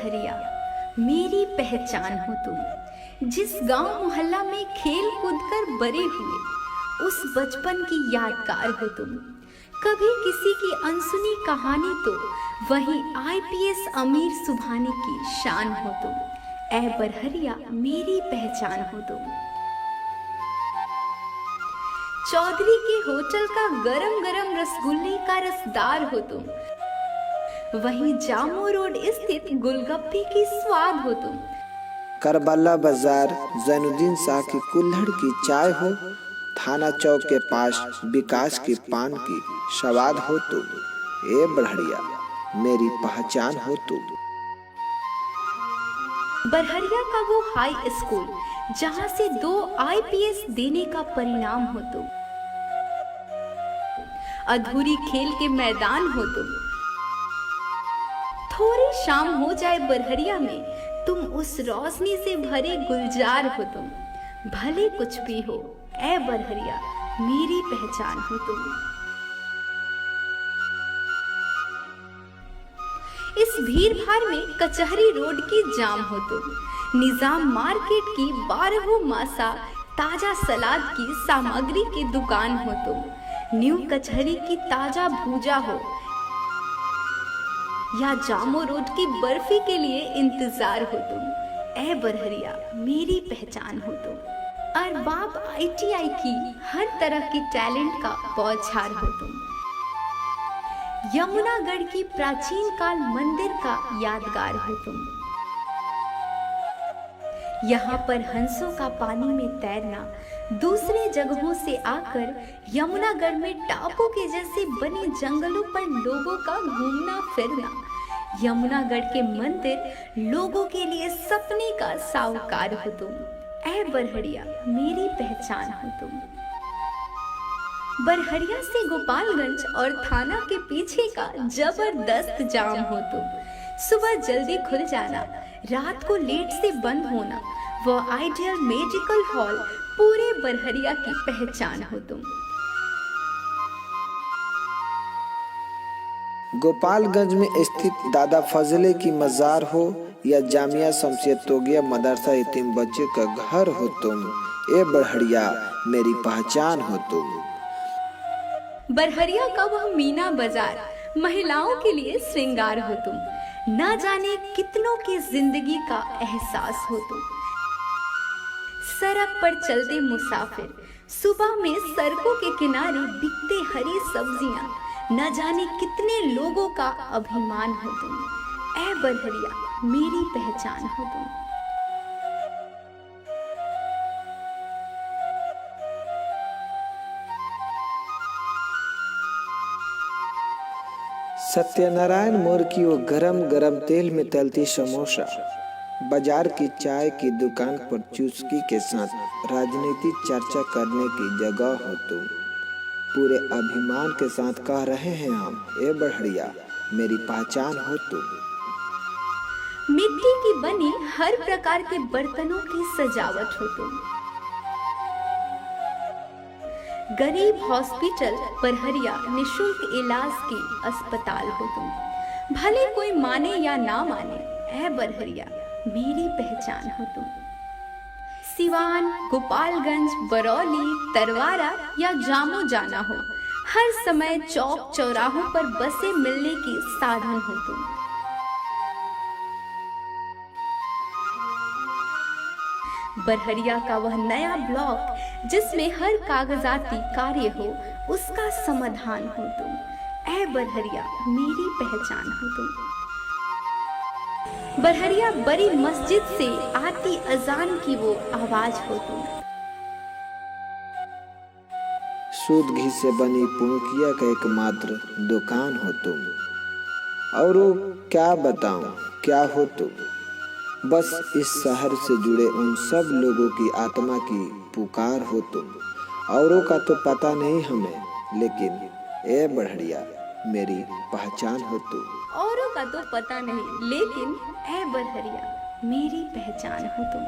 बरहरिया मेरी पहचान हो तुम। जिस गांव मोहल्ला में खेल कूद कर बड़े हुए, उस बचपन की यादगार हो तुम। कभी किसी की अनसुनी कहानी तो वही आईपीएस अमीर सुभानी की शान हो तुम। ऐ बरहरिया मेरी पहचान हो तुम। चौधरी के होटल का गरम गरम रसगुल्ले का रसदार हो तुम। वहीं जामो रोड स्थित गोलगप्पे की स्वाद हो तुम। करबला बाजार जैनुद्दीन शाह की कुल्हड़ की चाय हो, थाना चौक के पास विकास की पान की स्वाद हो तुम। ए बरहरिया मेरी पहचान हो तुम। बरहरिया का वो हाई स्कूल जहां से 2 आईपीएस देने का परिणाम हो तुम। अधूरी खेल के मैदान हो तुम। थोड़ी शाम हो जाए बरहरिया में, तुम उस रोशनी से भरे गुलजार हो तुम। भले कुछ भी हो, ऐ बरहरिया मेरी पहचान हो तुम। इस भीड़ भाड़ में कचहरी रोड की जाम हो तुम। निजाम मार्केट की 12 मासा ताजा सलाद की सामग्री की दुकान हो तुम। न्यू कचहरी की ताजा भूजा हो, या जामो रोड की बर्फी के लिए इंतजार हो तुम। ऐ बरहरिया मेरी पहचान हो तुम। अरबाब आईटीआई की हर तरह की टैलेंट का बौछार हो तुम। यमुनागढ़ की प्राचीन काल मंदिर का यादगार हो तुम। यहाँ पर हंसों का पानी में तैरना, दूसरे जगहों से आकर यमुनागढ़ में टापू के जैसे बने जंगलों पर लोगों का घूमना फिरना। यमुनागढ़ के मंदिर लोगों के लिए सपने का साहूकार हो तुम। ऐ बरहरिया मेरी पहचान हो तुम। बरहरिया से गोपालगंज और थाना के पीछे का जबरदस्त जाम हो तुम। सुबह जल्दी खुल जाना, रात को लेट से बंद होना, वो आइडियल मेडिकल हॉल पूरे बरहरिया की पहचान हो तुम। गोपालगंज में स्थित दादा फजले की मजार हो, या जामिया शमसिया तोगिया मदरसा यतीम बच्चे का घर हो तुम। ए बरहरिया मेरी पहचान हो तुम। बरहरिया का वह मीना बाजार महिलाओं के लिए श्रृंगार हो तुम। ना जाने कितनों की जिंदगी का एहसास हो तुम। सड़क पर चलते मुसाफिर, सुबह में सड़कों के किनारे बिकते हरी सब्जियां, न जाने कितने लोगों का अभिमान हो तुम। ऐ बरहरिया मेरी पहचान हो तुम। सत्यनारायण मोड़ की वो गरम गरम तेल में तलती समोसा, बाजार की चाय की दुकान पर चुस्की के साथ राजनीतिक चर्चा करने की जगह हो तुम। पूरे अभिमान के साथ कह रहे हैं हम, ए बरहरिया मेरी पहचान हो तुम। मिट्टी की बनी हर प्रकार के बर्तनों की सजावट हो तुम। गरीब हॉस्पिटल बरहरिया निशुल्क इलाज की अस्पताल हो तुम। भले कोई माने या ना माने, ऐ बरहरिया मेरी पहचान हो तुम। सिवान, गोपालगंज, बरौली, तरवारा या जामो जाना हो, हर समय चौक चौराहों पर बसें मिलने की साधन हो तुम। बरहरिया का वह नया ब्लॉक जिसमें हर कागजाती कार्य हो, उसका समाधान हो तुम। ऐ बरहरिया मेरी पहचान हो तुम। बरहरिया बड़ी मस्जिद से आती अजान की वो आवाज हो तुम। शुद्ध घी से बनी पुणुकिया का एकमात्र दुकान हो तुम। और वो क्या बताऊं क्या हो तुम। बस इस शहर से जुड़े उन सब लोगों की आत्मा की पुकार हो तुम। औरों का तो पता नहीं हमें, लेकिन ए बरहरिया मेरी पहचान हो तुम। औरों का तो पता नहीं, लेकिन ऐ बरहरिया मेरी पहचान हो तुम।